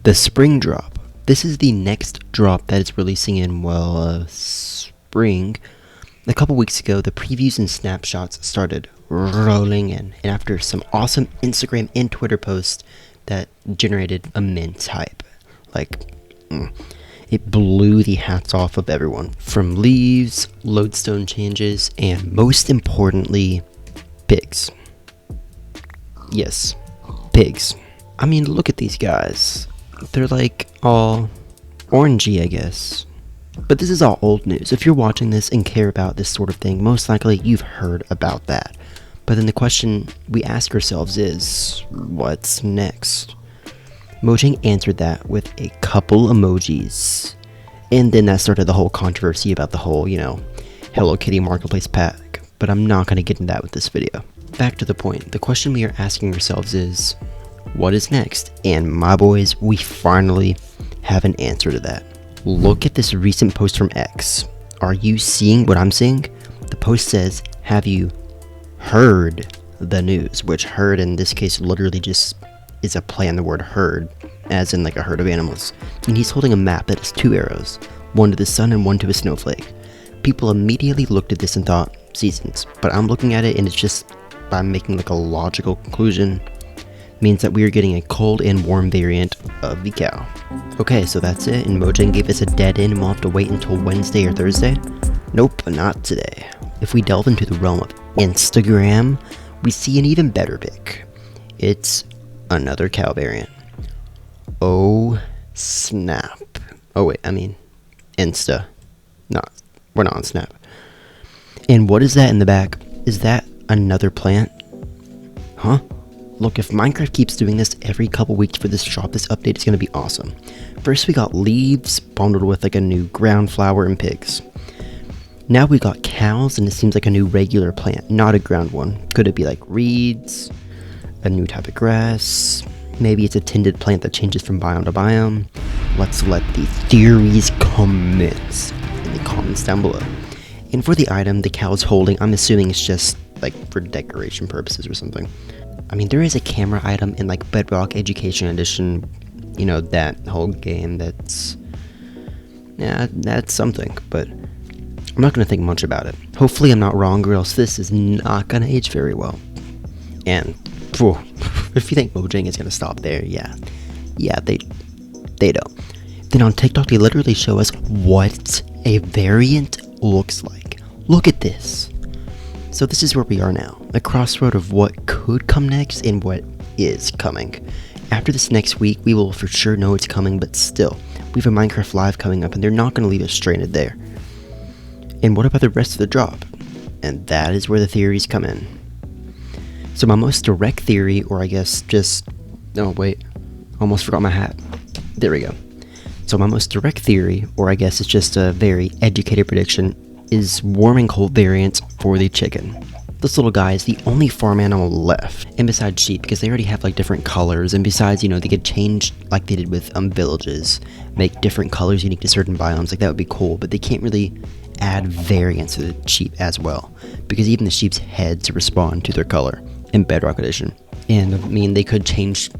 The spring drop. This is the next drop that is releasing in, spring. A couple weeks ago, the previews and snapshots started rolling in, and after some awesome Instagram and Twitter posts that generated immense hype. It blew the hats off of everyone. From leaves, lodestone changes, and most importantly, pigs. Yes, pigs. I mean, look at these guys. They're like all orangey, I guess. But this is all old news. If you're watching this and care about this sort of thing, most likely you've heard about that. But then the question we ask ourselves is, what's next? Mojang answered that with a couple emojis. And then that started the whole controversy about the whole, Hello Kitty Marketplace pack. But I'm not going to get into that with this video. Back to the point. The question we are asking ourselves is, what is next? And my boys, we finally have an answer to that. Look at this recent post from X. Are you seeing what I'm seeing? The post says, have you heard the news? Which heard in this case literally just is a play on the word herd, as in like a herd of animals. And he's holding a map that has two arrows, one to the sun and one to a snowflake. People immediately looked at this and thought, seasons. But I'm looking at it and it's just, by making like a logical conclusion, means that we are getting a cold and warm variant of the cow. Okay, so that's it, and Mojang gave us a dead end and we'll have to wait until Wednesday or Thursday? Nope, not today. If we delve into the realm of Instagram, we see an even better pick. It's another cow variant. Oh snap. Oh wait, I mean Insta. We're not on Snap. And what is that in the back? Is that another plant? Huh? Look, if Minecraft keeps doing this every couple weeks for this drop, this update is going to be awesome. First we got leaves bundled with like a new ground flower and pigs. Now we got cows and it seems like a new regular plant, not a ground one. Could it be like reeds? A new type of grass? Maybe it's a tended plant that changes from biome to biome? Let's let the theories commence in the comments down below. And for the item the cow is holding, I'm assuming it's just like for decoration purposes or something. I mean, there is a camera item in like Bedrock Education Edition, that whole game that's something, but I'm not going to think much about it. Hopefully I'm not wrong, or else this is not going to age very well. And, if you think Mojang is going to stop there, yeah, they don't. Then on TikTok, they literally show us what a variant looks like. Look at this. So this is where we are now, a crossroad of what could come next and what is coming. After this next week, we will for sure know it's coming, but still, we have a Minecraft Live coming up and they're not going to leave us stranded there. And what about the rest of the drop? And that is where the theories come in. So my most direct theory, or I guess just, oh wait, almost forgot my hat. There we go. So my most direct theory, or I guess it's just a very educated prediction, is warm and cold variants for the chicken. This little guy is the only farm animal left, and besides sheep, because they already have like different colors, and besides, they could change like they did with villages, make different colors unique to certain biomes, like that would be cool, but they can't really add variants to the sheep as well, because even the sheep's heads respond to their color in Bedrock Edition. And I mean, they could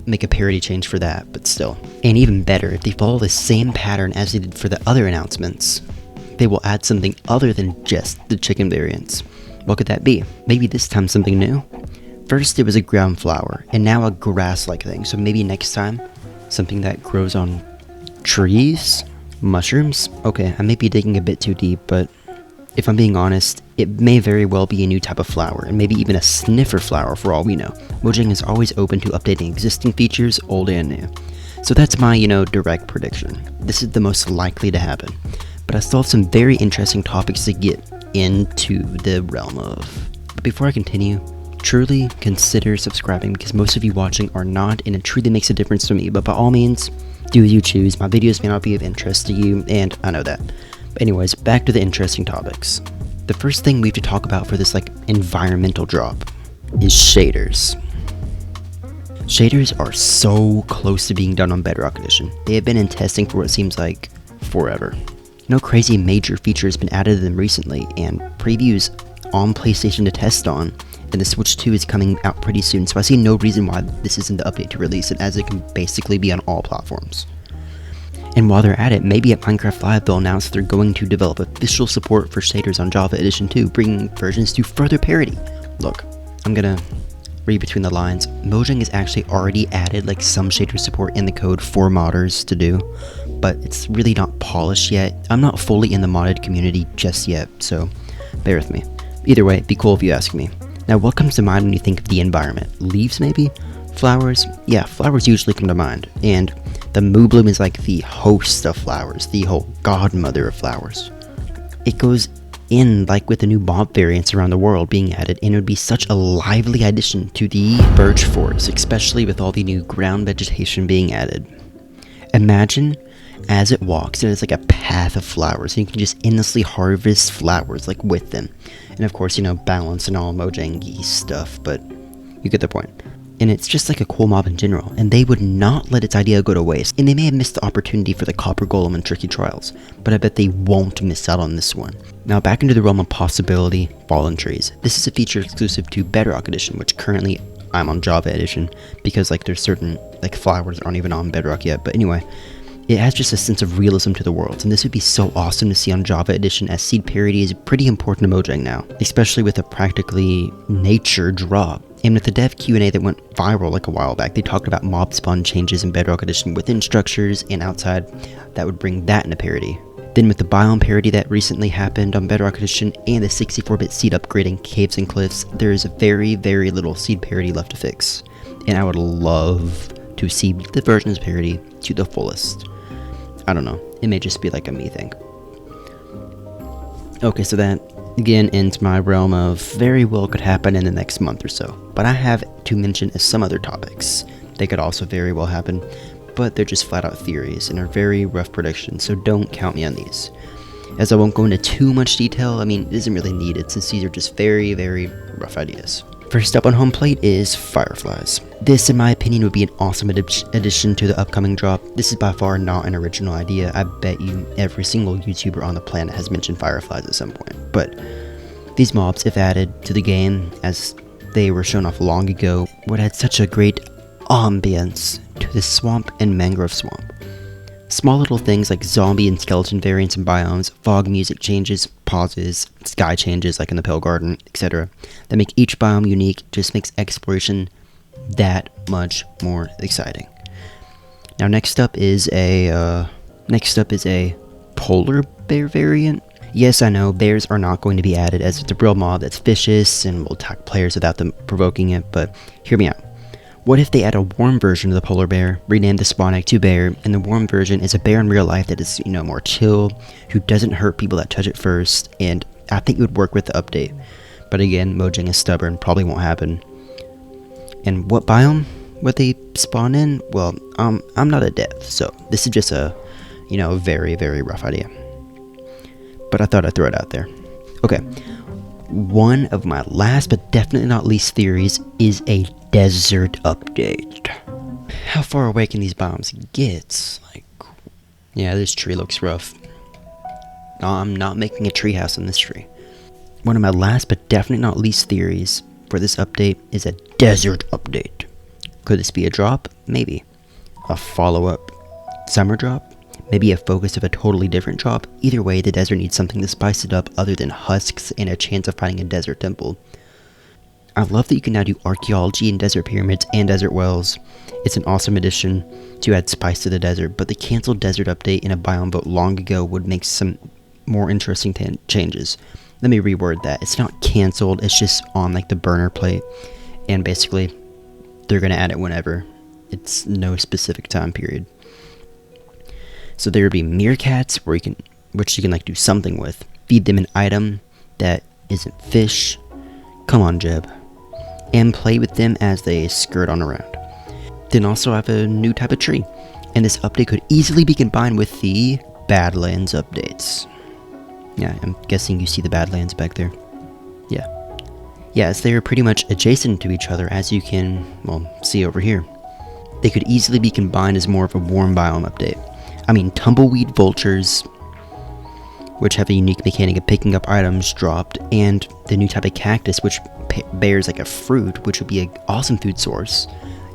make a parody change for that, but still. And even better, if they follow the same pattern as they did for the other announcements, they will add something other than just the chicken variants. What could that be? Maybe this time something new? First it was a ground flower, and now a grass-like thing, so maybe next time, something that grows on trees? Mushrooms? Okay, I may be digging a bit too deep, but if I'm being honest, it may very well be a new type of flower, and maybe even a sniffer flower for all we know. Mojang is always open to updating existing features, old and new. So that's my, direct prediction. This is the most likely to happen. But I still have some very interesting topics to get into the realm of. But before I continue, truly consider subscribing, because most of you watching are not, and it truly makes a difference to me. But by all means, do as you choose. My videos may not be of interest to you, and I know that. But anyways, back to the interesting topics. The first thing we have to talk about for this environmental drop is shaders. Shaders are so close to being done on Bedrock Edition. They have been in testing for what seems like forever. No crazy major feature has been added to them recently, and previews on PlayStation to test on, and the Switch 2 is coming out pretty soon, so I see no reason why this isn't the update to release it, as it can basically be on all platforms. And while they're at it, maybe at Minecraft Live they'll announce they're going to develop official support for shaders on Java Edition 2, bringing versions to further parity. Look, I'm gonna read between the lines. Mojang has actually already added like some shader support in the code for modders to do, but it's really not polished yet. I'm not fully in the modded community just yet, so bear with me. Either way, it'd be cool if you ask me. Now, what comes to mind when you think of the environment? Leaves, maybe? Flowers? Yeah, flowers usually come to mind, and the Moo Bloom is like the host of flowers, the whole godmother of flowers. It goes in like with the new mob variants around the world being added, and it would be such a lively addition to the birch forest, especially with all the new ground vegetation being added. Imagine as it walks, and it's like a path of flowers, and you can just endlessly harvest flowers like with them. And of course, you know, balance and all Mojang-y stuff, but you get the point. And it's just like a cool mob in general, and they would not let its idea go to waste. And they may have missed the opportunity for the Copper Golem and Tricky Trials, but I bet they won't miss out on this one. Now back into the realm of possibility, Fallen Trees. This is a feature exclusive to Bedrock Edition, which currently I'm on Java Edition, because like there's certain like flowers that aren't even on Bedrock yet. But anyway, it has just a sense of realism to the worlds, and this would be so awesome to see on Java Edition, as seed parity is pretty important to Mojang now, especially with a practically nature drop. And with the dev Q&A that went viral like a while back, they talked about mob spawn changes in Bedrock Edition within structures and outside that would bring that into parity. Then with the biome parity that recently happened on Bedrock Edition and the 64-bit seed upgrade in Caves and Cliffs, there is very, very little seed parity left to fix. And I would love to see the versions parity to the fullest. I don't know, it may just be like a me thing. Okay, so that again ends my realm of very well could happen in the next month or so. But I have to mention some other topics. They could also very well happen, but they're just flat out theories and are very rough predictions, so don't count me on these. As I won't go into too much detail, I mean, it isn't really needed since these are just very, very rough ideas. First up on home plate is Fireflies. This, in my opinion, would be an awesome addition to the upcoming drop. This is by far not an original idea. I bet you every single YouTuber on the planet has mentioned Fireflies at some point. But these mobs, if added to the game, as they were shown off long ago, would add such a great ambience to the swamp and mangrove swamp. Small little things like zombie and skeleton variants and biomes, fog music changes, pauses, sky changes like in the Pale Garden, etc. that make each biome unique just makes exploration that much more exciting. Now next up is a polar bear variant. Yes, I know bears are not going to be added, as it's a real mob that's vicious and will attack players without them provoking it, but hear me out. What if they add a warm version of the polar bear, rename the spawn egg to bear, and the warm version is a bear in real life that is, you know, more chill, who doesn't hurt people that touch it first, and I think it would work with the update. But again, Mojang is stubborn, probably won't happen. And what biome would they spawn in? Well, I'm not a dev, so this is just a, you know, very, very rough idea. But I thought I'd throw it out there. Okay. One of my last but definitely not least theories is a desert update. How far away can these biomes get? Like, yeah, this tree looks rough. No, I'm not making a treehouse on this tree. One of my last but definitely not least theories for this update is a desert update. Could this be a drop? Maybe. A follow-up summer drop? Maybe a focus of a totally different drop. Either way, the desert needs something to spice it up other than husks and a chance of finding a desert temple. I love that you can now do archaeology in desert pyramids and desert wells. It's an awesome addition to add spice to the desert, but the cancelled desert update in a biome vote long ago would make some more interesting changes. Let me reword that. It's not cancelled, it's just on like the burner plate, and basically they're going to add it whenever. It's no specific time period. So there would be meerkats, which you can like do something with. Feed them an item that isn't fish. Come on, Jeb. And play with them as they skirt on around. Then also have a new type of tree. And this update could easily be combined with the Badlands updates. Yeah, I'm guessing you see the Badlands back there. Yeah. Yes, they are pretty much adjacent to each other, as you can, well, see over here. They could easily be combined as more of a warm biome update. I mean, tumbleweed vultures, which have a unique mechanic of picking up items dropped, and the new type of cactus, which bears like a fruit, which would be an awesome food source,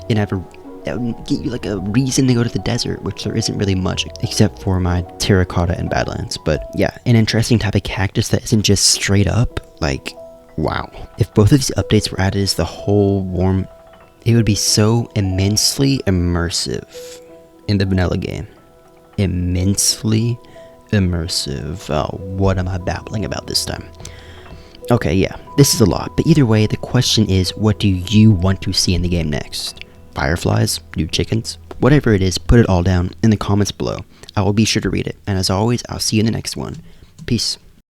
and have a that would get you like a reason to go to the desert, which there isn't really much except for my terracotta and badlands. But yeah, an interesting type of cactus that isn't just straight up, like, wow. If both of these updates were added as the whole warm, it would be so immensely immersive in the vanilla game. Immensely immersive. Oh, what am I babbling about this time? Okay, yeah, this is a lot, but either way, the question is, what do you want to see in the game next? Fireflies? New chickens? Whatever it is, put it all down in the comments below. I will be sure to read it, and as always, I'll see you in the next one. Peace.